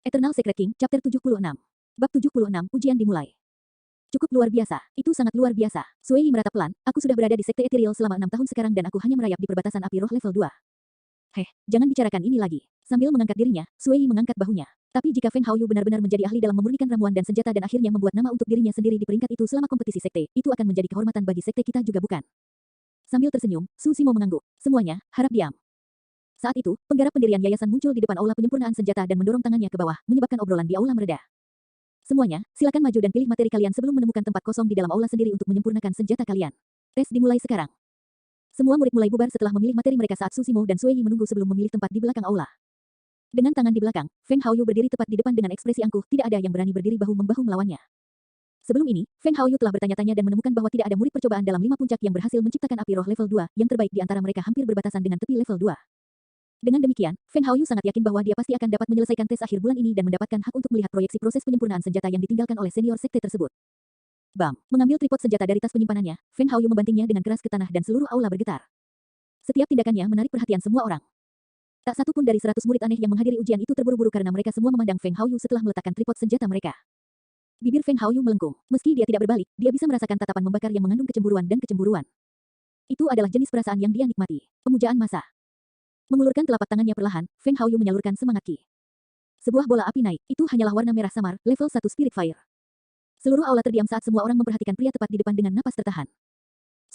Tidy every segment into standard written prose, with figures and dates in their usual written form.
Eternal Secret King, Chapter 76. Bab 76, Ujian dimulai. Cukup luar biasa, itu sangat luar biasa. Sui merata pelan, aku sudah berada di Sekte Ethereal selama 6 tahun sekarang dan aku hanya merayap di perbatasan api roh level 2. Jangan bicarakan ini lagi. Sambil mengangkat dirinya, Sui mengangkat bahunya. Tapi jika Feng Haoyu benar-benar menjadi ahli dalam memurnikan ramuan dan senjata dan akhirnya membuat nama untuk dirinya sendiri di peringkat itu selama kompetisi sekte, itu akan menjadi kehormatan bagi sekte kita juga bukan? Sambil tersenyum, Su Zimo mengangguk. Semuanya, harap diam. Saat itu, penggarap pendirian yayasan muncul di depan aula penyempurnaan senjata dan mendorong tangannya ke bawah, menyebabkan obrolan di aula mereda. Semuanya, silakan maju dan pilih materi kalian sebelum menemukan tempat kosong di dalam aula sendiri untuk menyempurnakan senjata kalian. Tes dimulai sekarang. Semua murid mulai bubar setelah memilih materi mereka saat Su Zimo dan Sui menunggu sebelum memilih tempat di belakang aula. Dengan tangan di belakang, Feng Haoyu berdiri tepat di depan dengan ekspresi angkuh, tidak ada yang berani berdiri bahu-membahu melawannya. Sebelum ini, Feng Haoyu telah bertanya-tanya dan menemukan bahwa tidak ada murid percobaan dalam 5 puncak yang berhasil menciptakan api roh level 2, yang terbaik di antara mereka hampir berbatasan dengan tepi level 2. Dengan demikian, Feng Haoyu sangat yakin bahwa dia pasti akan dapat menyelesaikan tes akhir bulan ini dan mendapatkan hak untuk melihat proyeksi proses penyempurnaan senjata yang ditinggalkan oleh senior sekte tersebut. Bam! Mengambil tripod senjata dari tas penyimpanannya, Feng Haoyu membantingnya dengan keras ke tanah dan seluruh aula bergetar. Setiap tindakannya menarik perhatian semua orang. Tak satu pun dari 100 murid aneh yang menghadiri ujian itu terburu-buru karena mereka semua memandang Feng Haoyu setelah meletakkan tripod senjata mereka. Bibir Feng Haoyu melengkung. Meski dia tidak berbalik, dia bisa merasakan tatapan membakar yang mengandung kecemburuan dan kecemburuan. Itu adalah jenis perasaan yang dia nikmati. Pemujaan massa. Mengulurkan telapak tangannya perlahan, Feng Haoyu menyalurkan semangat Qi. Sebuah bola api naik, itu hanyalah warna merah samar, level 1 Spirit Fire. Seluruh aula terdiam saat semua orang memperhatikan pria tepat di depan dengan napas tertahan.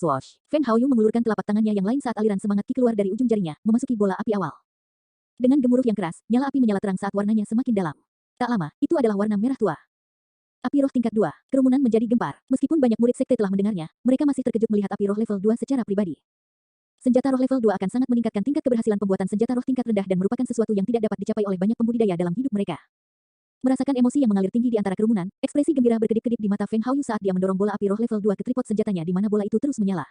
Swoosh! Feng Haoyu mengulurkan telapak tangannya yang lain saat aliran semangat Qi keluar dari ujung jarinya, memasuki bola api awal. Dengan gemuruh yang keras, nyala api menyala terang saat warnanya semakin dalam. Tak lama, itu adalah warna merah tua. Api roh tingkat 2, kerumunan menjadi gempar. Meskipun banyak murid sekte telah mendengarnya, mereka masih terkejut melihat api roh level 2 secara pribadi. Senjata roh level 2 akan sangat meningkatkan tingkat keberhasilan pembuatan senjata roh tingkat rendah dan merupakan sesuatu yang tidak dapat dicapai oleh banyak pembudidaya dalam hidup mereka. Merasakan emosi yang mengalir tinggi di antara kerumunan, ekspresi gembira berkedip-kedip di mata Feng Haoyu saat dia mendorong bola api roh level 2 ke tripod senjatanya di mana bola itu terus menyala.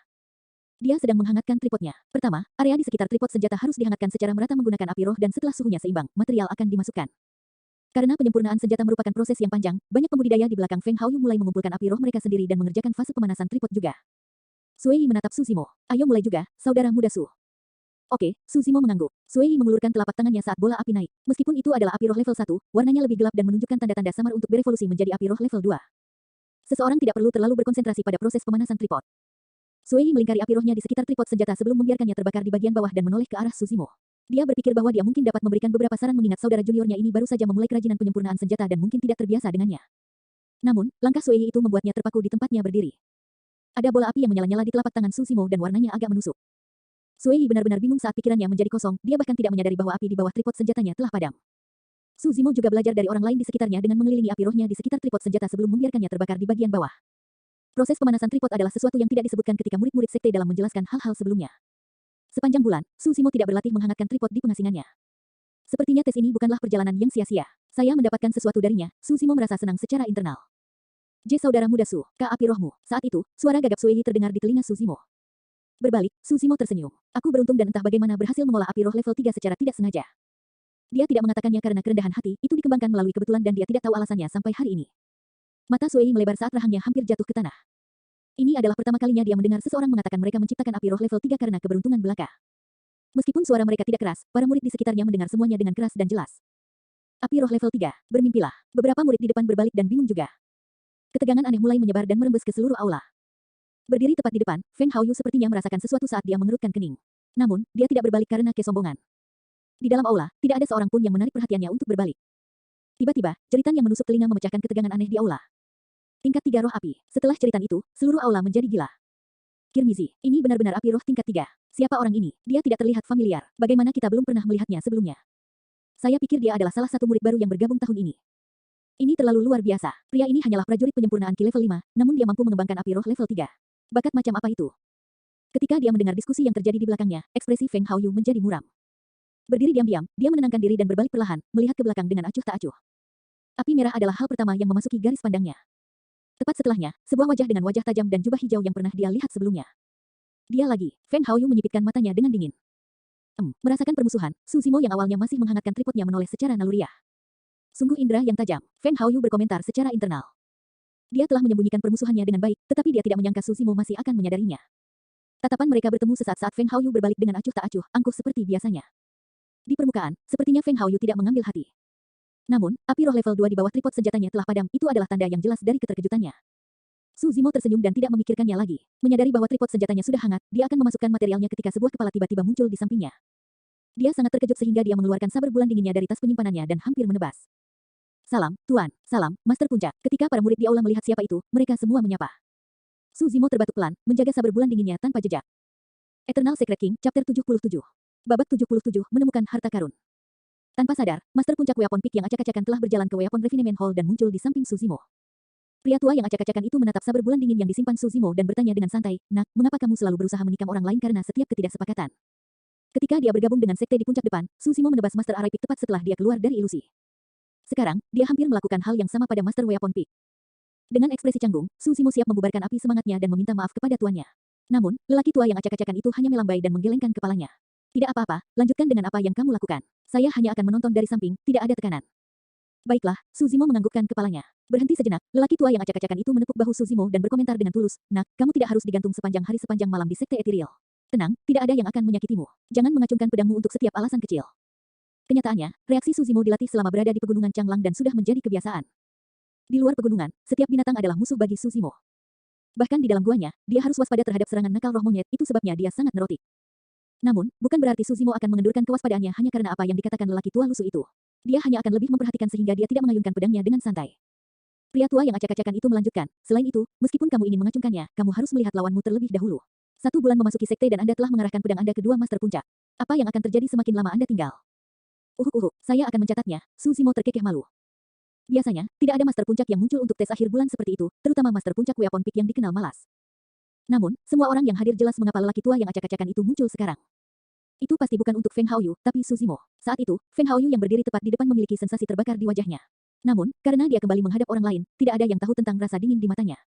Dia sedang menghangatkan tripodnya. Pertama, area di sekitar tripod senjata harus dihangatkan secara merata menggunakan api roh dan setelah suhunya seimbang, material akan dimasukkan. Karena penyempurnaan senjata merupakan proses yang panjang, banyak pembudidaya di belakang Feng Haoyu mulai mengumpulkan api roh mereka sendiri dan mengerjakan fase pemanasan tripod juga. Sui menatap Su Zimo. Ayo mulai juga, saudara muda Su. Oke, Su Zimo mengangguk. Sui mengulurkan telapak tangannya saat bola api naik. Meskipun itu adalah api roh level 1, warnanya lebih gelap dan menunjukkan tanda-tanda samar untuk berevolusi menjadi api roh level 2. Seseorang tidak perlu terlalu berkonsentrasi pada proses pemanasan tripod. Sui melingkari api rohnya di sekitar tripod senjata sebelum membiarkannya terbakar di bagian bawah dan menoleh ke arah Su Zimo. Dia berpikir bahwa dia mungkin dapat memberikan beberapa saran mengingat saudara juniornya ini baru saja memulai kerajinan penyempurnaan senjata dan mungkin tidak terbiasa dengannya. Namun, langkah Sui itu membuatnya terpaku di tempatnya berdiri. Ada bola api yang menyala-nyala di telapak tangan Su Zimo dan warnanya agak menusuk. Sui benar-benar bingung saat pikirannya menjadi kosong, dia bahkan tidak menyadari bahwa api di bawah tripod senjatanya telah padam. Su Zimo juga belajar dari orang lain di sekitarnya dengan mengelilingi api rohnya di sekitar tripod senjata sebelum membiarkannya terbakar di bagian bawah. Proses pemanasan tripod adalah sesuatu yang tidak disebutkan ketika murid-murid sekte dalam menjelaskan hal-hal sebelumnya. Sepanjang bulan, Su Zimo tidak berlatih menghangatkan tripod di pengasingannya. Sepertinya tes ini bukanlah perjalanan yang sia-sia. Saya mendapatkan sesuatu darinya, Su Zimo merasa senang secara internal. Saudara muda Su, Kak api rohmu. Saat itu, suara gagap Sui terdengar di telinga Su Zimo. Berbalik, Su Zimo tersenyum. Aku beruntung dan entah bagaimana berhasil mengolah api roh level 3 secara tidak sengaja. Dia tidak mengatakannya karena kerendahan hati, itu dikembangkan melalui kebetulan dan dia tidak tahu alasannya sampai hari ini. Mata Sui melebar saat rahangnya hampir jatuh ke tanah. Ini adalah pertama kalinya dia mendengar seseorang mengatakan mereka menciptakan api roh level 3 karena keberuntungan belaka. Meskipun suara mereka tidak keras, para murid di sekitarnya mendengar semuanya dengan keras dan jelas. Api roh level 3, bermimpilah. Beberapa murid di depan berbalik dan bingung juga. Ketegangan aneh mulai menyebar dan merembes ke seluruh aula. Berdiri tepat di depan, Feng Haoyu sepertinya merasakan sesuatu saat dia mengerutkan kening. Namun, dia tidak berbalik karena kesombongan. Di dalam aula, tidak ada seorang pun yang menarik perhatiannya untuk berbalik. Tiba-tiba, jeritan yang menusuk telinga memecahkan ketegangan aneh di aula. Tingkat 3 roh api. Setelah jeritan itu, seluruh aula menjadi gila. Kirmizi, ini benar-benar api roh tingkat 3. Siapa orang ini? Dia tidak terlihat familiar. Bagaimana kita belum pernah melihatnya sebelumnya? Saya pikir dia adalah salah satu murid baru yang bergabung tahun ini. Ini terlalu luar biasa. Pria ini hanyalah prajurit penyempurnaan Qi level 5, namun dia mampu mengembangkan api roh level 3. Bakat macam apa itu? Ketika dia mendengar diskusi yang terjadi di belakangnya, ekspresi Feng Haoyu menjadi muram. Berdiri diam-diam, dia menenangkan diri dan berbalik perlahan, melihat ke belakang dengan acuh tak acuh. Api merah adalah hal pertama yang memasuki garis pandangnya. Tepat setelahnya, sebuah wajah dengan wajah tajam dan jubah hijau yang pernah dia lihat sebelumnya. Dia lagi. Feng Haoyu menyipitkan matanya dengan dingin. Merasakan permusuhan, Su Zimo yang awalnya masih menghangatkan tripodnya menoleh secara naluriah. Sungguh indera yang tajam, Feng Haoyu berkomentar secara internal. Dia telah menyembunyikan permusuhannya dengan baik, tetapi dia tidak menyangka Su Zimo masih akan menyadarinya. Tatapan mereka bertemu sesaat saat Feng Haoyu berbalik dengan acuh tak acuh, angkuh seperti biasanya. Di permukaan, sepertinya Feng Haoyu tidak mengambil hati. Namun, api roh level 2 di bawah tripod senjatanya telah padam, itu adalah tanda yang jelas dari keterkejutannya. Su Zimo tersenyum dan tidak memikirkannya lagi. Menyadari bahwa tripod senjatanya sudah hangat, dia akan memasukkan materialnya ketika sebuah kepala tiba-tiba muncul di sampingnya. Dia sangat terkejut sehingga dia mengeluarkan saber bulan dinginnya dari tas penyimpanannya dan hampir menebas. Salam, Tuan. Salam, Master Puncak. Ketika para murid di aula melihat siapa itu, mereka semua menyapa. Su Zimo terbatuk pelan, menjaga saber bulan dinginnya tanpa jejak. Eternal Secret King, Chapter 77. Babak 77, menemukan harta karun. Tanpa sadar, Master Puncak Weapon Peak yang acak-acakan telah berjalan ke Weapon Refinement Hall dan muncul di samping Su Zimo. Pria tua yang acak-acakan itu menatap saber bulan dingin yang disimpan Su Zimo dan bertanya dengan santai, "Nak, mengapa kamu selalu berusaha menikam orang lain karena setiap ketidaksepakatan?" Ketika dia bergabung dengan sekte di puncak depan, Su Zimo menebas Master Arai Peak tepat setelah dia keluar dari ilusi. Sekarang, dia hampir melakukan hal yang sama pada Master Weapon Peak. Dengan ekspresi canggung, Su Zimo siap membubarkan api semangatnya dan meminta maaf kepada tuannya. Namun, lelaki tua yang acak-acakan itu hanya melambai dan menggelengkan kepalanya. "Tidak apa-apa, lanjutkan dengan apa yang kamu lakukan. Saya hanya akan menonton dari samping, tidak ada tekanan." "Baiklah," Su Zimo menganggukkan kepalanya. Berhenti sejenak, lelaki tua yang acak-acakan itu menepuk bahu Su Zimo dan berkomentar dengan tulus, "Nak, kamu tidak harus digantung sepanjang hari sepanjang malam di sekte ethereal. Tenang, tidak ada yang akan menyakitimu. Jangan mengacungkan pedangmu untuk setiap alasan kecil." Kenyataannya, reaksi Su Zimo dilatih selama berada di pegunungan Changlang dan sudah menjadi kebiasaan. Di luar pegunungan, setiap binatang adalah musuh bagi Su Zimo. Bahkan di dalam guanya, dia harus waspada terhadap serangan nakal roh monyet, itu sebabnya dia sangat neurotik. Namun, bukan berarti Su Zimo akan mengendurkan kewaspadaannya hanya karena apa yang dikatakan lelaki tua lusuh itu. Dia hanya akan lebih memperhatikan sehingga dia tidak mengayunkan pedangnya dengan santai. Pria tua yang acak-acakan itu melanjutkan, "Selain itu, meskipun kamu ingin mengacungkannya, kamu harus melihat lawanmu terlebih dahulu. 1 bulan memasuki sekte dan Anda telah mengarahkan pedang Anda ke 2 Master Puncak. Apa yang akan terjadi semakin lama Anda tinggal?" Saya akan mencatatnya." Su Zimo terkekeh malu. Biasanya, tidak ada Master Puncak yang muncul untuk tes akhir bulan seperti itu, terutama Master Puncak Weapon Peak yang dikenal malas. Namun, semua orang yang hadir jelas mengapa lelaki tua yang acak-acakan itu muncul sekarang. Itu pasti bukan untuk Feng Haoyu, tapi Su Zimo. Saat itu, Feng Haoyu yang berdiri tepat di depan memiliki sensasi terbakar di wajahnya. Namun, karena dia kembali menghadap orang lain, tidak ada yang tahu tentang rasa dingin di matanya.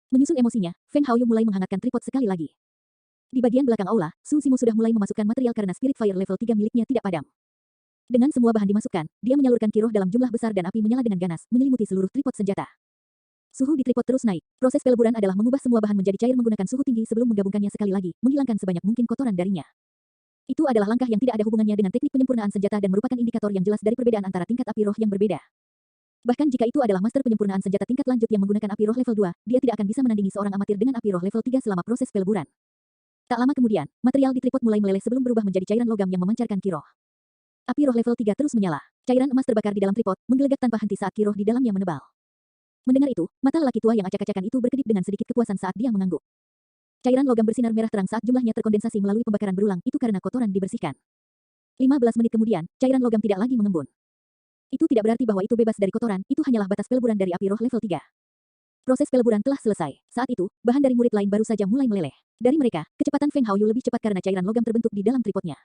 Menyusun emosinya, Feng Haoyu mulai menghangatkan tripod sekali lagi. Di bagian belakang aula, Su Zimo sudah mulai memasukkan material karena Spirit Fire level 3 miliknya tidak padam. Dengan semua bahan dimasukkan, dia menyalurkan kiroh dalam jumlah besar dan api menyala dengan ganas, menyelimuti seluruh tripod senjata. Suhu di tripod terus naik. Proses peleburan adalah mengubah semua bahan menjadi cair menggunakan suhu tinggi sebelum menggabungkannya sekali lagi, menghilangkan sebanyak mungkin kotoran darinya. Itu adalah langkah yang tidak ada hubungannya dengan teknik penyempurnaan senjata dan merupakan indikator yang jelas dari perbedaan antara tingkat api roh yang berbeda. Bahkan jika itu adalah master penyempurnaan senjata tingkat lanjut yang menggunakan api roh level 2, dia tidak akan bisa menandingi seorang amatir dengan api roh level 3 selama proses peleburan. Tak lama kemudian, material di tripod mulai meleleh sebelum berubah menjadi cairan logam yang memancarkan kiroh. Api roh level 3 terus menyala. Cairan emas terbakar di dalam tripod, menggelegak tanpa henti saat kiroh di dalamnya menebal. Mendengar itu, mata lelaki tua yang acak-acakan itu berkedip dengan sedikit kepuasan saat dia mengangguk. Cairan logam bersinar merah terang saat jumlahnya terkondensasi melalui pembakaran berulang, itu karena kotoran dibersihkan. 15 menit kemudian, cairan logam tidak lagi mengembun. Itu tidak berarti bahwa itu bebas dari kotoran, itu hanyalah batas peleburan dari api roh level 3. Proses peleburan telah selesai. Saat itu, bahan dari murid lain baru saja mulai meleleh. Dari mereka, kecepatan Feng Haoyu lebih cepat karena cairan logam terbentuk di dalam tripodnya.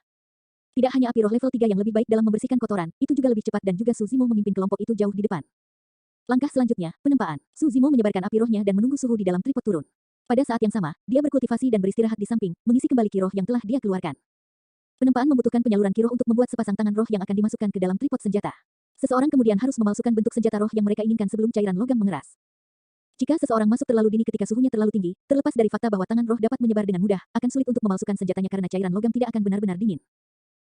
Tidak hanya api roh level 3 yang lebih baik dalam membersihkan kotoran, itu juga lebih cepat dan juga Su Zimo memimpin kelompok itu jauh di depan. Langkah selanjutnya, penempaan. Su Zimo menyebarkan api rohnya dan menunggu suhu di dalam tripod turun. Pada saat yang sama, dia berkultivasi dan beristirahat di samping, mengisi kembali kiroh yang telah dia keluarkan. Penempaan membutuhkan penyaluran kiroh untuk membuat sepasang tangan roh yang akan dimasukkan ke dalam tripod senjata. Seseorang kemudian harus memalsukan bentuk senjata roh yang mereka inginkan sebelum cairan logam mengeras. Jika seseorang masuk terlalu dini ketika suhunya terlalu tinggi, terlepas dari fakta bahwa tangan roh dapat menyebar dengan mudah, akan sulit untuk memalsukan senjatanya karena cairan logam tidak akan benar-benar dingin.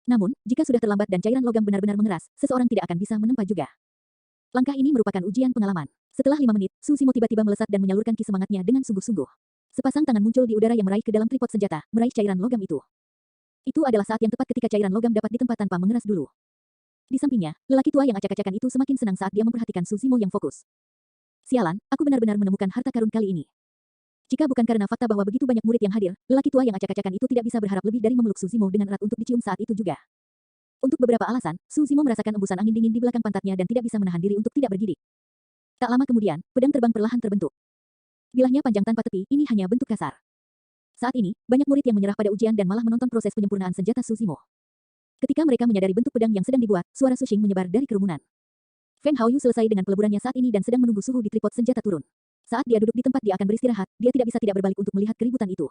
Namun, jika sudah terlambat dan cairan logam benar-benar mengeras, seseorang tidak akan bisa menempa juga. Langkah ini merupakan ujian pengalaman. Setelah 5 menit, Su Zimo tiba-tiba melesat dan menyalurkan ki semangatnya dengan sungguh-sungguh. Sepasang tangan muncul di udara yang meraih ke dalam tripod senjata, meraih cairan logam itu. Itu adalah saat yang tepat ketika cairan logam dapat ditempa tanpa mengeras dulu. Di sampingnya, lelaki tua yang acak-acakan itu semakin senang saat dia memperhatikan Su Zimo yang fokus. Sialan, aku benar-benar menemukan harta karun kali ini. Jika bukan karena fakta bahwa begitu banyak murid yang hadir, lelaki tua yang acak-acakan itu tidak bisa berharap lebih dari memeluk Su Zimo dengan erat untuk dicium saat itu juga. Untuk beberapa alasan, Su Zimo merasakan embusan angin dingin di belakang pantatnya dan tidak bisa menahan diri untuk tidak bergidik. Tak lama kemudian, pedang terbang perlahan terbentuk. Bilahnya panjang tanpa tepi, ini hanya bentuk kasar. Saat ini, banyak murid yang menyerah pada ujian dan malah menonton proses penyempurnaan senjata Su Zimo. Ketika mereka menyadari bentuk pedang yang sedang dibuat, suara sushing menyebar dari kerumunan. Feng Haoyu selesai dengan peleburannya saat ini dan sedang menunggu suhu di tripod senjata turun. Saat dia duduk di tempat dia akan beristirahat, dia tidak bisa tidak berbalik untuk melihat keributan itu.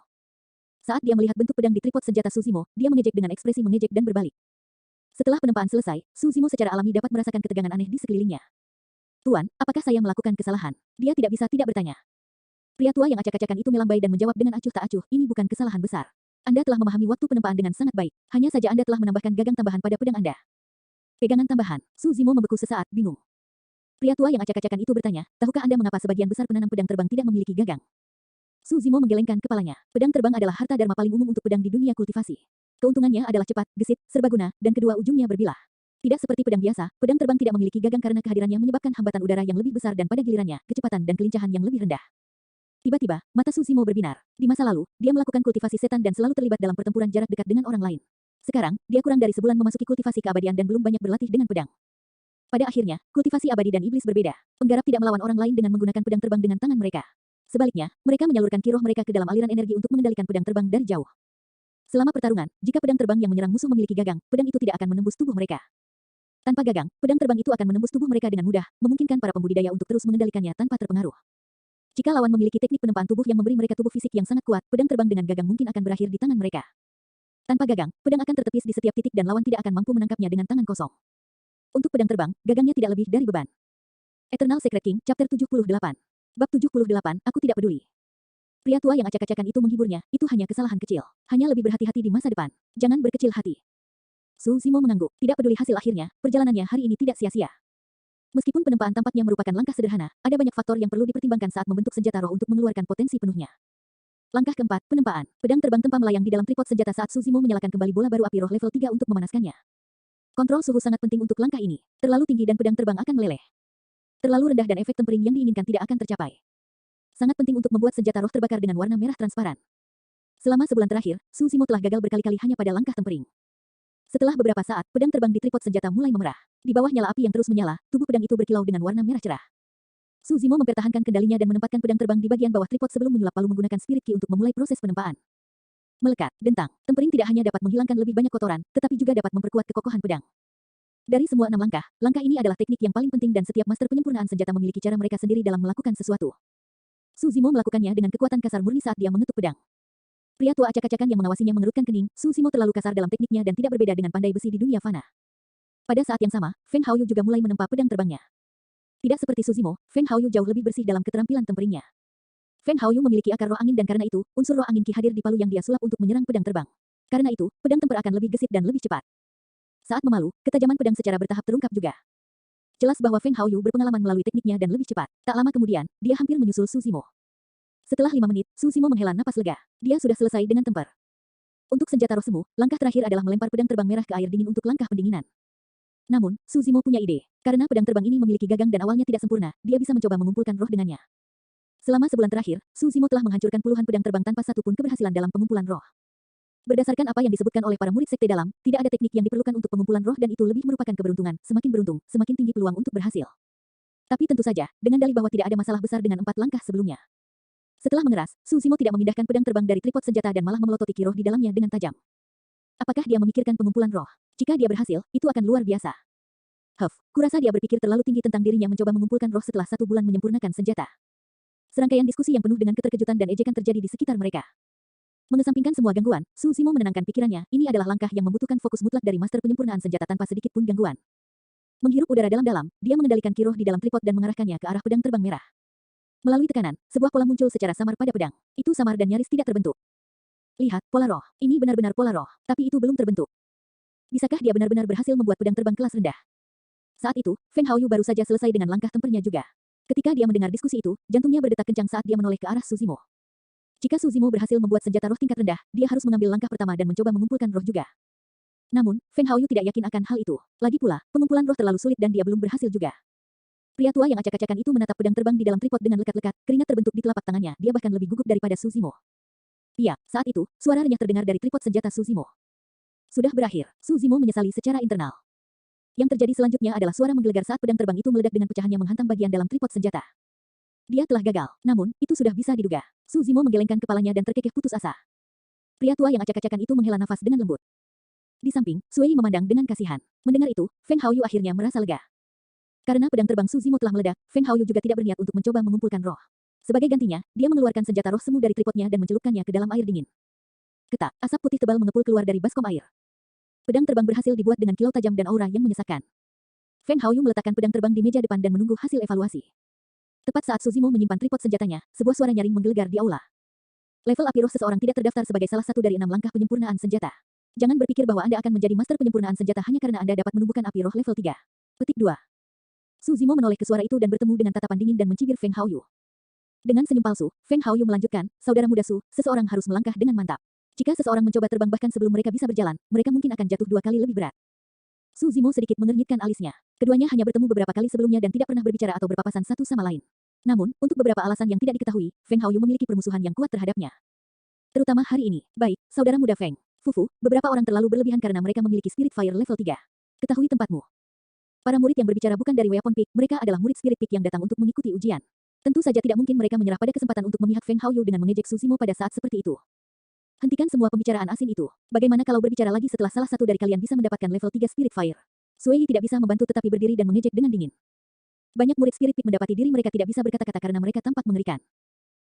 Saat dia melihat bentuk pedang di tripod senjata Su Zimo, dia mengejek dengan ekspresi mengejek dan berbalik. Setelah penempaan selesai, Su Zimo secara alami dapat merasakan ketegangan aneh di sekelilingnya. Tuan, apakah saya melakukan kesalahan? Dia tidak bisa tidak bertanya. Pria tua yang acak-acakan itu melambai dan menjawab dengan acuh tak acuh, ini bukan kesalahan besar. Anda telah memahami waktu penempaan dengan sangat baik, hanya saja Anda telah menambahkan gagang tambahan pada pedang Anda. Pegangan tambahan. Su Zimo membeku sesaat, bingung. Pria tua yang acak-acakan itu bertanya, tahukah Anda mengapa sebagian besar penanam pedang terbang tidak memiliki gagang? Su Zimo menggelengkan kepalanya. Pedang terbang adalah harta dharma paling umum untuk pedang di dunia kultivasi. Keuntungannya adalah cepat, gesit, serbaguna, dan kedua ujungnya berbilah. Tidak seperti pedang biasa, pedang terbang tidak memiliki gagang karena kehadirannya menyebabkan hambatan udara yang lebih besar dan pada gilirannya, kecepatan dan kelincahan yang lebih rendah. Tiba-tiba, mata Su Zimo berbinar. Di masa lalu, dia melakukan kultivasi setan dan selalu terlibat dalam pertempuran jarak dekat dengan orang lain. Sekarang, dia kurang dari sebulan memasuki kultivasi keabadian dan belum banyak berlatih dengan pedang. Pada akhirnya, kultivasi abadi dan iblis berbeda. Penggarap tidak melawan orang lain dengan menggunakan pedang terbang dengan tangan mereka. Sebaliknya, mereka menyalurkan ki roh mereka ke dalam aliran energi untuk mengendalikan pedang terbang dari jauh. Selama pertarungan, jika pedang terbang yang menyerang musuh memiliki gagang, pedang itu tidak akan menembus tubuh mereka. Tanpa gagang, pedang terbang itu akan menembus tubuh mereka dengan mudah, memungkinkan para pembudidaya untuk terus mengendalikannya tanpa terpengaruh. Jika lawan memiliki teknik penempaan tubuh yang memberi mereka tubuh fisik yang sangat kuat, pedang terbang dengan gagang mungkin akan berakhir di tangan mereka. Tanpa gagang, pedang akan tertepis di setiap titik dan lawan tidak akan mampu menangkapnya dengan tangan kosong. Untuk pedang terbang, gagangnya tidak lebih dari beban. Eternal Secret King, Chapter 78. Bab 78, aku tidak peduli. Pria tua yang acak-acakan itu menghiburnya, itu hanya kesalahan kecil. Hanya lebih berhati-hati di masa depan. Jangan berkecil hati. Su Zimo mengangguk, tidak peduli hasil akhirnya, perjalanannya hari ini tidak sia-sia. Meskipun penempaan tampaknya merupakan langkah sederhana, ada banyak faktor yang perlu dipertimbangkan saat membentuk senjata roh untuk mengeluarkan potensi penuhnya. Langkah keempat, penempaan. Pedang terbang tempa melayang di dalam tripod senjata saat Su Zimo menyalakan kembali bola baru api roh level 3 untuk memanaskannya. Kontrol suhu sangat penting untuk langkah ini. Terlalu tinggi dan pedang terbang akan meleleh. Terlalu rendah dan efek tempering yang diinginkan tidak akan tercapai. Sangat penting untuk membuat senjata roh terbakar dengan warna merah transparan. Selama sebulan terakhir, Su Zimo telah gagal berkali-kali hanya pada langkah tempering. Setelah beberapa saat, pedang terbang di tripod senjata mulai memerah. Di bawah nyala api yang terus menyala, tubuh pedang itu berkilau dengan warna merah cerah. Su Zimo mempertahankan kendalinya dan menempatkan pedang terbang di bagian bawah tripod sebelum menyulap lalu menggunakan spirit ki untuk memulai proses penempaan. Melekat, dentang, tempering tidak hanya dapat menghilangkan lebih banyak kotoran, tetapi juga dapat memperkuat kekokohan pedang. Dari semua 6 langkah, langkah ini adalah teknik yang paling penting dan setiap master penyempurnaan senjata memiliki cara mereka sendiri dalam melakukan sesuatu. Su Zimo melakukannya dengan kekuatan kasar murni saat dia mengetuk pedang. Pria tua acak-acakan yang mengawasinya mengerutkan kening, Su Zimo terlalu kasar dalam tekniknya dan tidak berbeda dengan pandai besi di dunia fana. Pada saat yang sama, Feng Haoyu juga mulai menempa pedang terbangnya. Tidak seperti Su Zimo, Feng Haoyu jauh lebih bersih dalam keterampilan temperingnya. Feng Haoyu memiliki akar roh angin dan karena itu, unsur roh angin ki hadir di palu yang dia sulap untuk menyerang pedang terbang. Karena itu, pedang temper akan lebih gesit dan lebih cepat. Saat memalu, ketajaman pedang secara bertahap terungkap juga. Jelas bahwa Feng Haoyu berpengalaman melalui tekniknya dan lebih cepat. Tak lama kemudian, dia hampir menyusul Su Zimo. Setelah 5 menit, Su Zimo menghela napas lega. Dia sudah selesai dengan temper. Untuk senjata roh semu, langkah terakhir adalah melempar pedang terbang merah ke air dingin untuk langkah pendinginan. Namun, Su Zimo punya ide. Karena pedang terbang ini memiliki gagang dan awalnya tidak sempurna, dia bisa mencoba mengumpulkan roh dengannya. Selama sebulan terakhir, Su Zimo telah menghancurkan puluhan pedang terbang tanpa satu pun keberhasilan dalam pengumpulan roh. Berdasarkan apa yang disebutkan oleh para murid sekte dalam, tidak ada teknik yang diperlukan untuk pengumpulan roh dan itu lebih merupakan keberuntungan. Semakin beruntung, semakin tinggi peluang untuk berhasil. Tapi tentu saja, dengan dalih bahwa tidak ada masalah besar dengan 4 langkah sebelumnya. Setelah mengeras, Su Zimo tidak memindahkan pedang terbang dari tripod senjata dan malah memelototi ki roh di dalamnya dengan tajam. Apakah dia memikirkan pengumpulan roh? Jika dia berhasil, itu akan luar biasa. Kurasa dia berpikir terlalu tinggi tentang dirinya mencoba mengumpulkan roh setelah 1 bulan menyempurnakan senjata. Serangkaian diskusi yang penuh dengan keterkejutan dan ejekan terjadi di sekitar mereka. Mengesampingkan semua gangguan, Su Zimo menenangkan pikirannya, ini adalah langkah yang membutuhkan fokus mutlak dari master penyempurnaan senjata tanpa sedikit pun gangguan. Menghirup udara dalam-dalam, dia mengendalikan ki roh di dalam tripod dan mengarahkannya ke arah pedang terbang merah. Melalui tekanan, sebuah pola muncul secara samar pada pedang. Itu samar dan nyaris tidak terbentuk. Lihat, pola roh. Ini benar-benar pola roh, tapi itu belum terbentuk. Bisakah dia benar-benar berhasil membuat pedang terbang kelas rendah? Saat itu, Feng Haoyu baru saja selesai dengan langkah tempernya juga. Ketika dia mendengar diskusi itu, jantungnya berdetak kencang saat dia menoleh ke arah Su Zimo. Jika Su Zimo berhasil membuat senjata roh tingkat rendah, dia harus mengambil langkah pertama dan mencoba mengumpulkan roh juga. Namun, Feng Haoyu tidak yakin akan hal itu. Lagi pula, pengumpulan roh terlalu sulit dan dia belum berhasil juga. Pria tua yang acak-acakan itu menatap pedang terbang di dalam tripod dengan lekat-lekat, keringat terbentuk di telapak tangannya, dia bahkan lebih gugup daripada Su Zimo. Iya, saat itu, suara renyah terdengar dari tripod senjata Su Zimo. Sudah berakhir, Su Zimo menyesali secara internal. Yang terjadi selanjutnya adalah suara menggelegar saat pedang terbang itu meledak dengan pecahannya menghantam bagian dalam tripod senjata. Dia telah gagal, namun, itu sudah bisa diduga. Su Zimo menggelengkan kepalanya dan terkekeh putus asa. Pria tua yang acak-acakan itu menghela nafas dengan lembut. Di samping, Sui memandang dengan kasihan. Mendengar itu, Feng Haoyu akhirnya merasa lega. Karena pedang terbang Su Zimo telah meledak, Feng Haoyu juga tidak berniat untuk mencoba mengumpulkan roh. Sebagai gantinya, dia mengeluarkan senjata roh semu dari tripodnya dan mencelupkannya ke dalam air dingin. Ketak, asap putih tebal mengepul keluar dari baskom air. Pedang terbang berhasil dibuat dengan kilau tajam dan aura yang menyesakkan. Feng Haoyu meletakkan pedang terbang di meja depan dan menunggu hasil evaluasi. Tepat saat Su Zimo menyimpan tripod senjatanya, sebuah suara nyaring menggelegar di aula. Level api roh seseorang tidak terdaftar sebagai salah satu dari 6 langkah penyempurnaan senjata. Jangan berpikir bahwa Anda akan menjadi master penyempurnaan senjata hanya karena Anda dapat menumbuhkan api roh level 3. Petik 2. Su Zimo menoleh ke suara itu dan bertemu dengan tatapan dingin dan mencibir Feng Haoyu. Dengan senyum palsu, Feng Haoyu melanjutkan, saudara muda Su, seseorang harus melangkah dengan mantap. Jika seseorang mencoba terbang bahkan sebelum mereka bisa berjalan, mereka mungkin akan jatuh 2 kali lebih berat. Su Zimo sedikit mengernyitkan alisnya. Keduanya hanya bertemu beberapa kali sebelumnya dan tidak pernah berbicara atau berpapasan satu sama lain. Namun, untuk beberapa alasan yang tidak diketahui, Feng Haoyu memiliki permusuhan yang kuat terhadapnya. Terutama hari ini. Baik, saudara muda Feng. Fufu, beberapa orang terlalu berlebihan karena mereka memiliki Spirit Fire level 3. Ketahui tempatmu. Para murid yang berbicara bukan dari Weapon Peak, mereka adalah murid Spirit Peak yang datang untuk mengikuti ujian. Tentu saja tidak mungkin mereka menyerah pada kesempatan untuk memihak Feng Haoyu dengan mengejek Su Zimo pada saat seperti itu. Hentikan semua pembicaraan asin itu. Bagaimana kalau berbicara lagi setelah salah satu dari kalian bisa mendapatkan level 3 Spirit Fire? Sui tidak bisa membantu tetapi berdiri dan mengejek dengan dingin. Banyak murid Spirit Peak mendapati diri mereka tidak bisa berkata-kata karena mereka tampak mengerikan.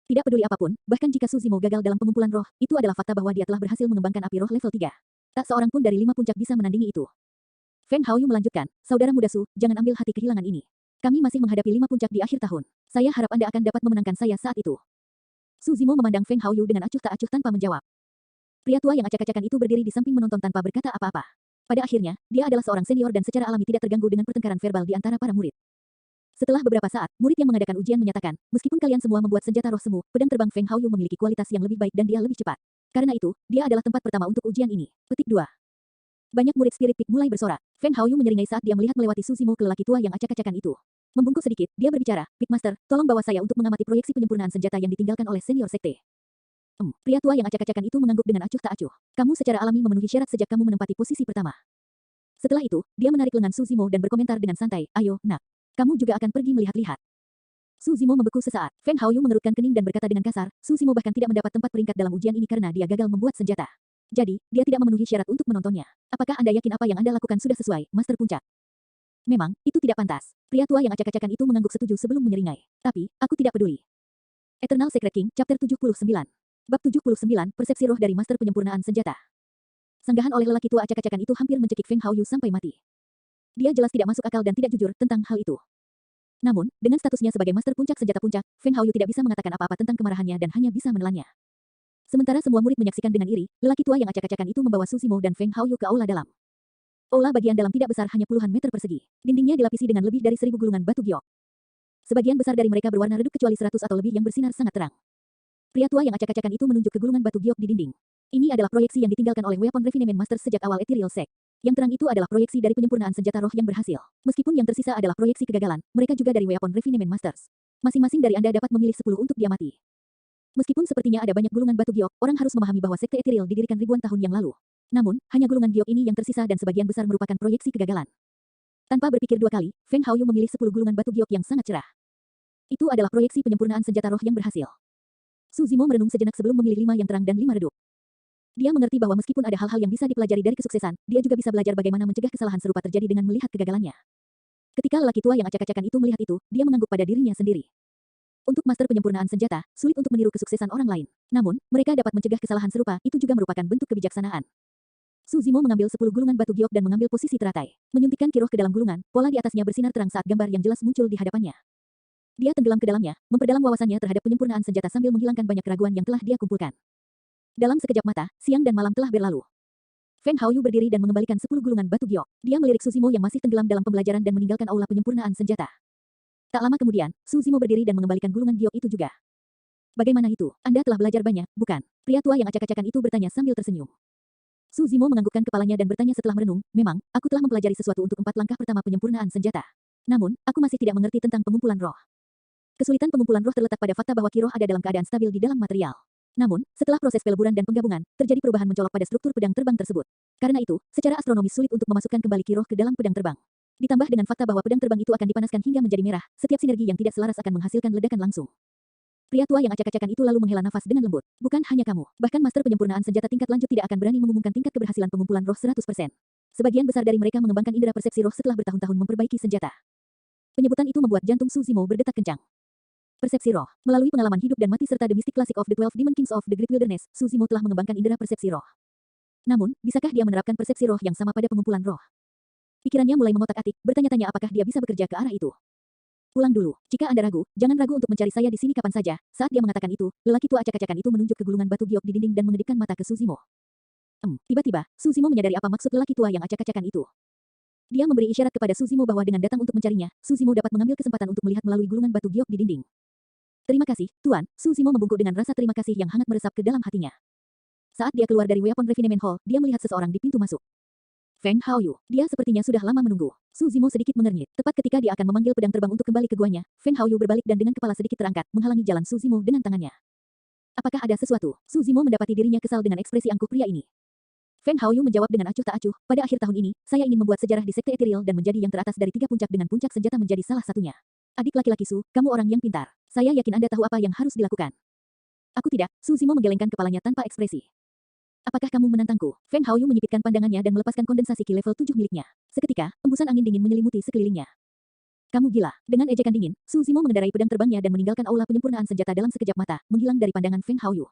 Tidak peduli apapun, bahkan jika Su Zimo gagal dalam pengumpulan roh, itu adalah fakta bahwa dia telah berhasil mengembangkan api roh level 3. Tak seorang pun dari 5 puncak bisa menandingi itu. Feng Haoyu melanjutkan, saudara muda Su, jangan ambil hati kehilangan ini. Kami masih menghadapi 5 puncak di akhir tahun. Saya harap Anda akan dapat memenangkan saya saat itu. Su Zimo memandang Feng Haoyu dengan acuh tak acuh tanpa menjawab. Pria tua yang acak-acakan itu berdiri di samping menonton tanpa berkata apa-apa. Pada akhirnya, dia adalah seorang senior dan secara alami tidak terganggu dengan pertengkaran verbal di antara para murid. Setelah beberapa saat, murid yang mengadakan ujian menyatakan, meskipun kalian semua membuat senjata roh semu, pedang terbang Feng Haoyu memiliki kualitas yang lebih baik dan dia lebih cepat. Karena itu, dia adalah tempat pertama untuk ujian ini. Petik 2. Banyak murid Spirit Peak mulai bersorak. Feng Haoyu menyeringai saat dia melihat melewati Su Zimo ke lelaki tua yang acak-acakan itu. Membungkuk sedikit, dia berbicara, Peak Master, tolong bawa saya untuk mengamati proyeksi penyempurnaan senjata yang ditinggalkan oleh senior sekte. Pria tua yang acak-acakan itu mengangguk dengan acuh tak acuh. Kamu secara alami memenuhi syarat sejak kamu menempati posisi pertama. Setelah itu, dia menarik lengan Su Zimo dan berkomentar dengan santai, ayo, nak. Kamu juga akan pergi melihat-lihat. Su Zimo membeku sesaat. Feng Haoyu mengerutkan kening dan berkata dengan kasar, Su Zimo bahkan tidak mendapat tempat peringkat dalam ujian ini karena dia gagal membuat senjata. Jadi, dia tidak memenuhi syarat untuk menontonnya. Apakah Anda yakin apa yang Anda lakukan sudah sesuai, Master Puncak? Memang, itu tidak pantas. Pria tua yang acak-acakan itu mengangguk setuju sebelum menyeringai. Tapi, aku tidak peduli. Eternal Secret King, Chapter 79. Bab 79, Persepsi Roh dari Master Penyempurnaan Senjata. Sanggahan oleh lelaki tua acak-acakan itu hampir mencekik Feng Haoyu sampai mati. Dia jelas tidak masuk akal dan tidak jujur tentang hal itu. Namun, dengan statusnya sebagai Master Puncak Senjata Puncak, Feng Haoyu tidak bisa mengatakan apa-apa tentang kemarahannya dan hanya bisa menelannya. Sementara semua murid menyaksikan dengan iri, lelaki tua yang acak-acakan itu membawa Su Zimo dan Feng Haoyu ke aula dalam. Aula bagian dalam tidak besar hanya puluhan meter persegi. Dindingnya dilapisi dengan lebih dari 1000 gulungan batu giok. Sebagian besar dari mereka berwarna redup kecuali 100 atau lebih yang bersinar sangat terang. Pria tua yang acak-acakan itu menunjuk ke gulungan batu giok di dinding. Ini adalah proyeksi yang ditinggalkan oleh Weapon Refinement Master sejak awal Ethereal Sect. Yang terang itu adalah proyeksi dari penyempurnaan senjata roh yang berhasil. Meskipun yang tersisa adalah proyeksi kegagalan, mereka juga dari Weapon Refinement Masters. Masing-masing dari Anda dapat memilih 10 untuk diamati. Meskipun sepertinya ada banyak gulungan batu giok, orang harus memahami bahwa Sekte Ethereal didirikan ribuan tahun yang lalu. Namun, hanya gulungan giok ini yang tersisa dan sebagian besar merupakan proyeksi kegagalan. Tanpa berpikir 2 kali, Feng Haoyu memilih 10 gulungan batu giok yang sangat cerah. Itu adalah proyeksi penyempurnaan senjata roh yang berhasil. Su Zimo merenung sejenak sebelum memilih 5 yang terang dan 5 redup. Dia mengerti bahwa meskipun ada hal-hal yang bisa dipelajari dari kesuksesan, dia juga bisa belajar bagaimana mencegah kesalahan serupa terjadi dengan melihat kegagalannya. Ketika lelaki tua yang acak-acakan itu melihat itu, dia mengangguk pada dirinya sendiri. Untuk master penyempurnaan senjata, sulit untuk meniru kesuksesan orang lain. Namun, mereka dapat mencegah kesalahan serupa, itu juga merupakan bentuk kebijaksanaan. Su Zimo mengambil 10 gulungan batu giok dan mengambil posisi teratai. Menyuntikkan kiroh ke dalam gulungan, pola di atasnya bersinar terang saat gambar yang jelas muncul di hadapannya. Dia tenggelam ke dalamnya, memperdalam wawasannya terhadap penyempurnaan senjata sambil menghilangkan banyak keraguan yang telah dia kumpulkan. Dalam sekejap mata, siang dan malam telah berlalu. Feng Haoyu berdiri dan mengembalikan 10 gulungan batu giok. Dia melirik Su Zimo yang masih tenggelam dalam pembelajaran dan meninggalkan aula penyempurnaan senjata. Tak lama kemudian, Su Zimo berdiri dan mengembalikan gulungan giok itu juga. Bagaimana itu? Anda telah belajar banyak, bukan? Pria tua yang acak-acakan itu bertanya sambil tersenyum. Su Zimo menganggukkan kepalanya dan bertanya setelah merenung, memang, aku telah mempelajari sesuatu untuk 4 langkah pertama penyempurnaan senjata. Namun, aku masih tidak mengerti tentang pengumpulan roh. Kesulitan pengumpulan roh terletak pada fakta bahwa ki roh ada dalam keadaan stabil di dalam material. Namun, setelah proses peleburan dan penggabungan, terjadi perubahan mencolok pada struktur pedang terbang tersebut. Karena itu, secara astronomis sulit untuk memasukkan kembali ki roh ke dalam pedang terbang. Ditambah dengan fakta bahwa pedang terbang itu akan dipanaskan hingga menjadi merah, setiap sinergi yang tidak selaras akan menghasilkan ledakan langsung. Pria tua yang acak-acakan itu lalu menghela nafas dengan lembut. Bukan hanya kamu, bahkan master penyempurnaan senjata tingkat lanjut tidak akan berani mengumumkan tingkat keberhasilan pengumpulan roh 100%. Sebagian besar dari mereka mengembangkan indera persepsi roh setelah bertahun-tahun memperbaiki senjata. Penyebutan itu membuat jantung Su Zimo berdetak kencang. Persepsi roh. Melalui pengalaman hidup dan mati serta The Mystic Classic of the 12 Demon Kings of the Great Wilderness, Su Zimo telah mengembangkan indera persepsi roh. Namun, bisakah dia menerapkan persepsi roh yang sama pada pengumpulan roh? Pikirannya mulai mengotak-atik, bertanya-tanya apakah dia bisa bekerja ke arah itu. Ulang dulu, jika Anda ragu, jangan ragu untuk mencari saya di sini kapan saja. Saat dia mengatakan itu, lelaki tua acak-acakan itu menunjuk ke gulungan batu giok di dinding dan mengedipkan mata ke Su Zimo. Tiba-tiba, Suzimo menyadari apa maksud lelaki tua yang acak-acakan itu. Dia memberi isyarat kepada Suzimo bahwa dengan datang untuk mencarinya, Suzimo dapat mengambil kesempatan untuk melihat melalui gulungan batu giok di dinding. Terima kasih, Tuan. Suzimo membungkuk dengan rasa terima kasih yang hangat meresap ke dalam hatinya. Saat dia keluar dari Weapon Refinement Hall, dia melihat seseorang di pintu masuk. Feng Haoyu. Dia sepertinya sudah lama menunggu. Suzimo sedikit mengernyit. Tepat ketika dia akan memanggil pedang terbang untuk kembali ke guanya, Feng Haoyu berbalik dan dengan kepala sedikit terangkat, menghalangi jalan Suzimo dengan tangannya. Apakah ada sesuatu? Suzimo mendapati dirinya kesal dengan ekspresi angkuh pria ini. Feng Haoyu menjawab dengan acuh tak acuh, pada akhir tahun ini, saya ingin membuat sejarah di Sekte Ethereal dan menjadi yang teratas dari 3 puncak dengan puncak senjata menjadi salah satunya. Adik laki-laki Su, kamu orang yang pintar. Saya yakin Anda tahu apa yang harus dilakukan. Aku tidak, Suzimo menggelengkan kepalanya tanpa ekspresi. Apakah kamu menantangku? Feng Haoyu menyipitkan pandangannya dan melepaskan kondensasi ki level 7 miliknya. Seketika, embusan angin dingin menyelimuti sekelilingnya. Kamu gila. Dengan ejekan dingin, Suzimo mengendarai pedang terbangnya dan meninggalkan aula penyempurnaan senjata dalam sekejap mata, menghilang dari pandangan Feng Haoyu.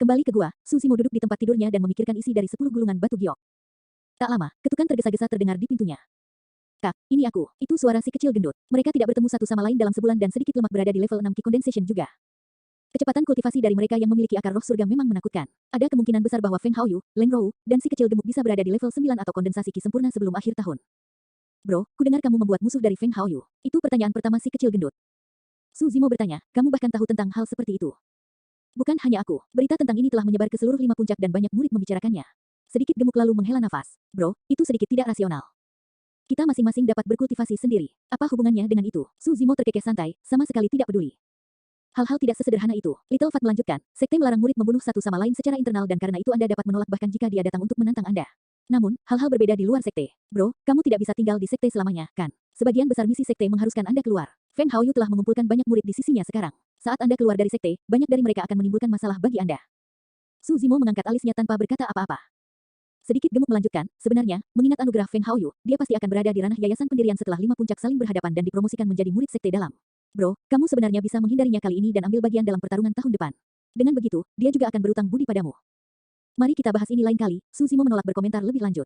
Kembali ke gua, Suzimo duduk di tempat tidurnya dan memikirkan isi dari 10 gulungan batu giok. Tak lama, ketukan tergesa-gesa terdengar di pintunya. Kak, ini aku. Itu suara si kecil gendut. Mereka tidak bertemu satu sama lain dalam sebulan dan sedikit lemak berada di level 6 ki condensation juga. Kecepatan kultivasi dari mereka yang memiliki akar roh surga memang menakutkan. Ada kemungkinan besar bahwa Feng Haoyu, Leng Rou, dan si kecil gemuk bisa berada di level 9 atau kondensasi ki sempurna sebelum akhir tahun. Bro, kudengar kamu membuat musuh dari Feng Haoyu. Itu pertanyaan pertama si kecil gendut. Suzimo bertanya, kamu bahkan tahu tentang hal seperti itu. Bukan hanya aku, berita tentang ini telah menyebar ke seluruh 5 puncak dan banyak murid membicarakannya. Sedikit gemuk lalu menghela nafas. Bro, itu sedikit tidak rasional. Kita masing-masing dapat berkultivasi sendiri. Apa hubungannya dengan itu? Suzimo terkekeh santai, sama sekali tidak peduli. Hal-hal tidak sesederhana itu. Little Fat melanjutkan, sekte melarang murid membunuh satu sama lain secara internal dan karena itu Anda dapat menolak bahkan jika dia datang untuk menantang Anda. Namun, hal-hal berbeda di luar sekte. Bro, kamu tidak bisa tinggal di sekte selamanya, kan? Sebagian besar misi sekte mengharuskan Anda keluar. Feng Haoyu telah mengumpulkan banyak murid di sisinya sekarang. Saat Anda keluar dari sekte, banyak dari mereka akan menimbulkan masalah bagi Anda. Suzimo mengangkat alisnya tanpa berkata apa-apa. Sedikit gemuk melanjutkan, sebenarnya, mengingat anugerah Feng Haoyu, dia pasti akan berada di ranah yayasan pendirian setelah 5 puncak saling berhadapan dan dipromosikan menjadi murid sekte dalam. Bro, kamu sebenarnya bisa menghindarinya kali ini dan ambil bagian dalam pertarungan tahun depan. Dengan begitu, dia juga akan berutang budi padamu. Mari kita bahas ini lain kali, Suzimo menolak berkomentar lebih lanjut.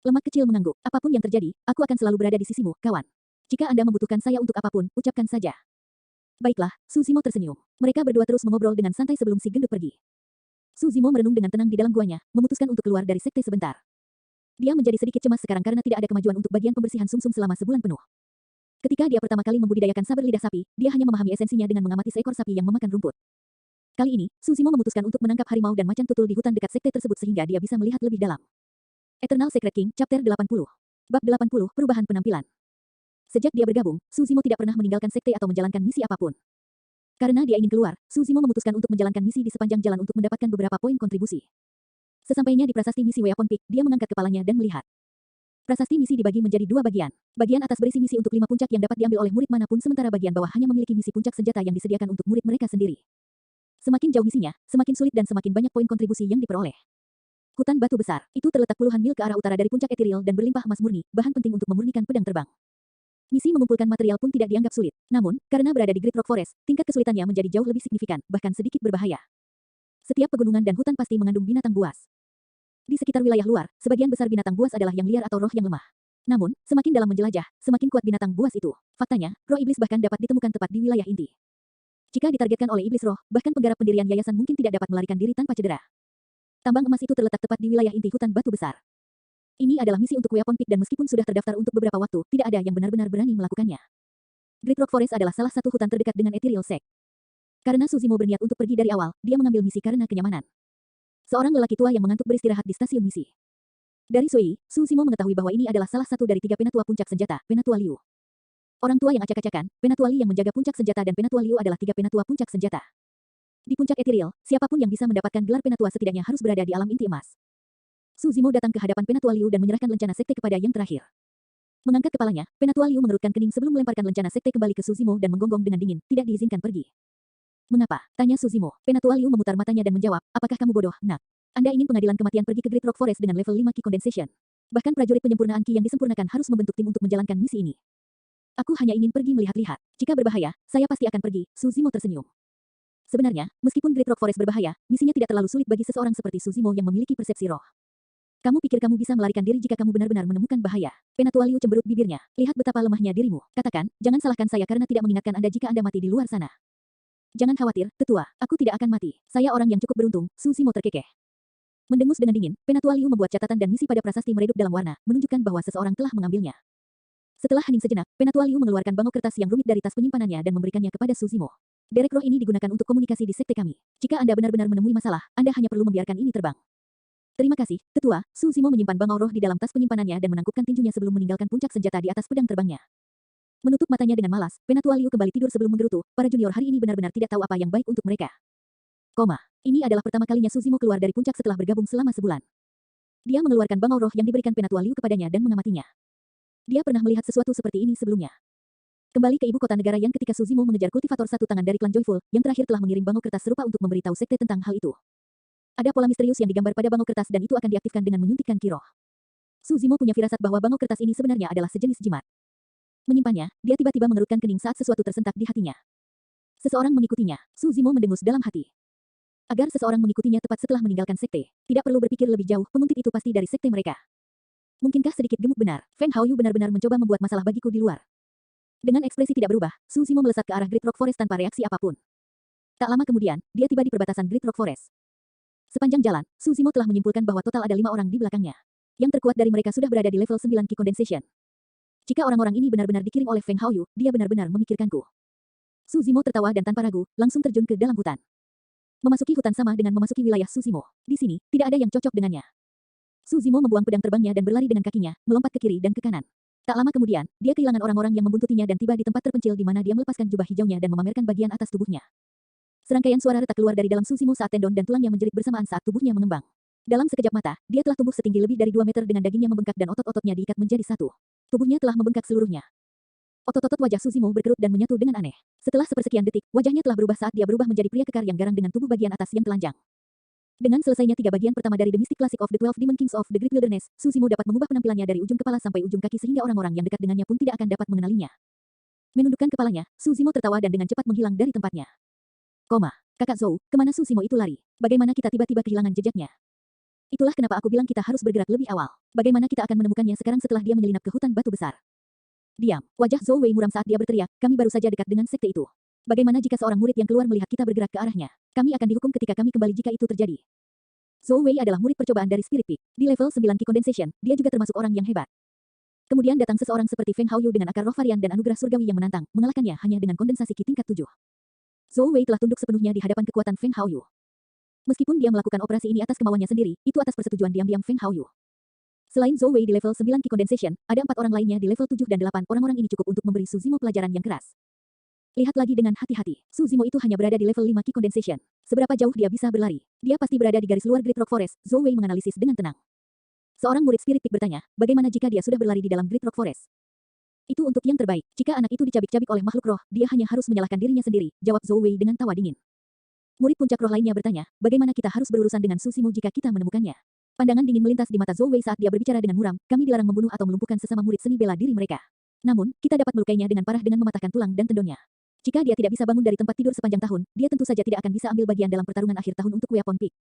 Lemak kecil mengangguk, apapun yang terjadi, aku akan selalu berada di sisimu, kawan. Jika Anda membutuhkan saya untuk apapun, ucapkan saja. Baiklah, Suzimo tersenyum. Mereka berdua terus mengobrol dengan santai sebelum si gendut pergi. Suzimo merenung dengan tenang di dalam guanya, memutuskan untuk keluar dari sekte sebentar. Dia menjadi sedikit cemas sekarang karena tidak ada kemajuan untuk bagian pembersihan sumsum selama sebulan penuh. Ketika dia pertama kali membudidayakan saber lidah sapi, dia hanya memahami esensinya dengan mengamati seekor sapi yang memakan rumput. Kali ini, Suzimo memutuskan untuk menangkap harimau dan macan tutul di hutan dekat sekte tersebut sehingga dia bisa melihat lebih dalam. Eternal Secret King, Chapter 80. Bab 80, Perubahan Penampilan. Sejak dia bergabung, Suzimo tidak pernah meninggalkan sekte atau menjalankan misi apapun. Karena dia ingin keluar, Suzimo memutuskan untuk menjalankan misi di sepanjang jalan untuk mendapatkan beberapa poin kontribusi. Sesampainya di prasasti misi Weapon Peak, dia mengangkat kepalanya dan melihat. Prasasti misi dibagi menjadi 2 bagian. Bagian atas berisi misi untuk 5 puncak yang dapat diambil oleh murid manapun sementara bagian bawah hanya memiliki misi puncak senjata yang disediakan untuk murid mereka sendiri. Semakin jauh misinya, semakin sulit dan semakin banyak poin kontribusi yang diperoleh. Hutan batu besar, itu terletak puluhan mil ke arah utara dari puncak ethereal dan berlimpah emas murni, bahan penting untuk memurnikan pedang terbang. Misi mengumpulkan material pun tidak dianggap sulit. Namun, karena berada di Great Rock Forest, tingkat kesulitannya menjadi jauh lebih signifikan, bahkan sedikit berbahaya. Setiap pegunungan dan hutan pasti mengandung binatang buas. Di sekitar wilayah luar, sebagian besar binatang buas adalah yang liar atau roh yang lemah. Namun, semakin dalam menjelajah, semakin kuat binatang buas itu. Faktanya, roh iblis bahkan dapat ditemukan tepat di wilayah inti. Jika ditargetkan oleh iblis roh, bahkan penggarap pendirian yayasan mungkin tidak dapat melarikan diri tanpa cedera. Tambang emas itu terletak tepat di wilayah inti hutan batu besar. Ini adalah misi untuk Weapon Peak dan meskipun sudah terdaftar untuk beberapa waktu, tidak ada yang benar-benar berani melakukannya. Great Rock Forest adalah salah satu hutan terdekat dengan Ethereal Sect. Karena Suzimo berniat untuk pergi dari awal, dia mengambil misi karena kenyamanan. Seorang lelaki tua yang mengantuk beristirahat di stasiun misi. Dari Sui, Suzimo mengetahui bahwa ini adalah salah satu dari 3 penatua puncak senjata, Penatua Liu. Orang tua yang acak-acakan, Penatua Li yang menjaga puncak senjata dan Penatua Liu adalah 3 penatua puncak senjata. Di puncak Ethereal, siapapun yang bisa mendapatkan gelar penatua setidaknya harus berada di alam inti emas. Suzimo datang ke hadapan Penatua Liu dan menyerahkan lencana sekte kepada yang terakhir. Mengangkat kepalanya, Penatua Liu mengerutkan kening sebelum melemparkan lencana sekte kembali ke Suzimo dan menggonggong dengan dingin, tidak diizinkan pergi. Mengapa? Tanya Suzimo. Penatua Liu memutar matanya dan menjawab, apakah kamu bodoh, nak? Anda ingin pengadilan kematian pergi ke Great Rock Forest dengan level 5 Ki Condensation. Bahkan prajurit penyempurnaan Ki yang disempurnakan harus membentuk tim untuk menjalankan misi ini. Aku hanya ingin pergi melihat-lihat. Jika berbahaya, saya pasti akan pergi, Suzimo tersenyum. Sebenarnya, meskipun Great Rock Forest berbahaya, misinya tidak terlalu sulit bagi seseorang seperti Suzimo yang memiliki persepsi roh. Kamu pikir kamu bisa melarikan diri jika kamu benar-benar menemukan bahaya? Penatua Liu cemberut bibirnya. Lihat betapa lemahnya dirimu. Katakan, jangan salahkan saya karena tidak mengingatkan Anda jika Anda mati di luar sana. Jangan khawatir, tetua. Aku tidak akan mati. Saya orang yang cukup beruntung, Suzimo terkekeh. Mendengus dengan dingin, Penatua Liu membuat catatan dan misi pada prasasti meredup dalam warna, menunjukkan bahwa seseorang telah mengambilnya. Setelah hening sejenak, Penatua Liu mengeluarkan bangau kertas yang rumit dari tas penyimpanannya dan memberikannya kepada Su Zimo. Derek roh ini digunakan untuk komunikasi di sekte kami. Jika Anda benar-benar menemui masalah, Anda hanya perlu membiarkan ini terbang. Terima kasih, Tetua. Su Zimo menyimpan bangau roh di dalam tas penyimpanannya dan menangkupkan tinjunya sebelum meninggalkan puncak senjata di atas pedang terbangnya. Menutup matanya dengan malas, Penatua Liu kembali tidur sebelum menggerutu. Para junior hari ini benar-benar tidak tahu apa yang baik untuk mereka. Ini adalah pertama kalinya Su Zimo keluar dari puncak setelah bergabung selama sebulan. Dia mengeluarkan bangau roh yang diberikan Penatua Liu kepadanya dan mengamatinya. Dia pernah melihat sesuatu seperti ini sebelumnya. Kembali ke ibu kota negara yang ketika Su Zimo mengejar kultivator satu tangan dari klan Joyful, yang terakhir telah mengirim bangau kertas serupa untuk memberitahu sekte tentang hal itu. Ada pola misterius yang digambar pada bangau kertas dan itu akan diaktifkan dengan menyuntikkan ki roh. Su Zimo punya firasat bahwa bangau kertas ini sebenarnya adalah sejenis jimat. Menyimpannya, dia tiba-tiba mengerutkan kening saat sesuatu tersentak di hatinya. Seseorang mengikutinya. Su Zimo mendengus dalam hati. Agar seseorang mengikutinya tepat setelah meninggalkan sekte. Tidak perlu berpikir lebih jauh, penguntit itu pasti dari sekte mereka. Mungkinkah sedikit gemuk benar, Feng Haoyu benar-benar mencoba membuat masalah bagiku di luar. Dengan ekspresi tidak berubah, Su Zimo melesat ke arah Great Rock Forest tanpa reaksi apapun. Tak lama kemudian, dia tiba di perbatasan Great Rock Forest. Sepanjang jalan, Su Zimo telah menyimpulkan bahwa total ada 5 orang di belakangnya. Yang terkuat dari mereka sudah berada di level 9 Ki Condensation. Jika orang-orang ini benar-benar dikirim oleh Feng Haoyu, dia benar-benar memikirkanku. Su Zimo tertawa dan tanpa ragu, langsung terjun ke dalam hutan. Memasuki hutan sama dengan memasuki wilayah Su Zimo. Di sini, tidak ada yang cocok dengannya. Su Zimo membuang pedang terbangnya dan berlari dengan kakinya, melompat ke kiri dan ke kanan. Tak lama kemudian, dia kehilangan orang-orang yang membuntutinya dan tiba di tempat terpencil di mana dia melepaskan jubah hijaunya dan memamerkan bagian atas tubuhnya. Serangkaian suara retak keluar dari dalam Su Zimo saat tendon dan tulangnya menjerit bersamaan saat tubuhnya mengembang. Dalam sekejap mata, dia telah tumbuh setinggi lebih dari 2 meter dengan dagingnya membengkak dan otot-ototnya diikat menjadi satu. Tubuhnya telah membengkak seluruhnya. Otot-otot wajah Su Zimo berkerut dan menyatu dengan aneh. Setelah sepersekian detik, wajahnya telah berubah saat dia berubah menjadi pria kekar yang garang dengan tubuh bagian atas yang telanjang. Dengan selesainya 3 bagian pertama dari The Mystic Classic of the 12 Demon Kings of the Great Wilderness, Su Zimo dapat mengubah penampilannya dari ujung kepala sampai ujung kaki sehingga orang-orang yang dekat dengannya pun tidak akan dapat mengenalinya. Menundukkan kepalanya, Su Zimo tertawa dan dengan cepat menghilang dari tempatnya. Kakak Zhou, kemana Su Zimo itu lari? Bagaimana kita tiba-tiba kehilangan jejaknya? Itulah kenapa aku bilang kita harus bergerak lebih awal. Bagaimana kita akan menemukannya sekarang setelah dia menyelinap ke hutan batu besar? Diam. Wajah Zhou Wei muram saat dia berteriak, kami baru saja dekat dengan sekte itu. Bagaimana jika seorang murid yang keluar melihat kita bergerak ke arahnya? Kami akan dihukum ketika kami kembali jika itu terjadi. Zhou Wei adalah murid percobaan dari Spirit Peak. Di level 9 Ki Condensation, dia juga termasuk orang yang hebat. Kemudian datang seseorang seperti Feng Haoyu dengan akar roh varian dan anugerah surgawi yang menantang, mengalahkannya hanya dengan kondensasi Ki tingkat 7. Zhou Wei telah tunduk sepenuhnya di hadapan kekuatan Feng Haoyu. Meskipun dia melakukan operasi ini atas kemauannya sendiri, itu atas persetujuan diam-diam Feng Haoyu. Selain Zhou Wei di level 9 Ki Condensation, ada 4 orang lainnya di level 7 dan 8. Orang-orang ini cukup untuk memberi Su Zimo pelajaran yang keras. Lihat lagi dengan hati-hati. Su Zimo itu hanya berada di level 5 Ki Condensation. Seberapa jauh dia bisa berlari? Dia pasti berada di garis luar Great Rock Forest. Zhou Wei menganalisis dengan tenang. Seorang murid Spirit Peak bertanya, bagaimana jika dia sudah berlari di dalam Great Rock Forest? Itu untuk yang terbaik. Jika anak itu dicabik-cabik oleh makhluk roh, dia hanya harus menyalahkan dirinya sendiri, jawab Zhou Wei dengan tawa dingin. Murid puncak roh lainnya bertanya, bagaimana kita harus berurusan dengan Su Zimo jika kita menemukannya? Pandangan dingin melintas di mata Zhou Wei saat dia berbicara dengan muram, kami dilarang membunuh atau melumpuhkan sesama murid seni bela diri mereka. Namun, kita dapat melukainya dengan parah dengan mematahkan tulang dan tendonnya. Jika dia tidak bisa bangun dari tempat tidur sepanjang tahun, dia tentu saja tidak akan bisa ambil bagian dalam pertarungan akhir tahun untuk Weapon Peak.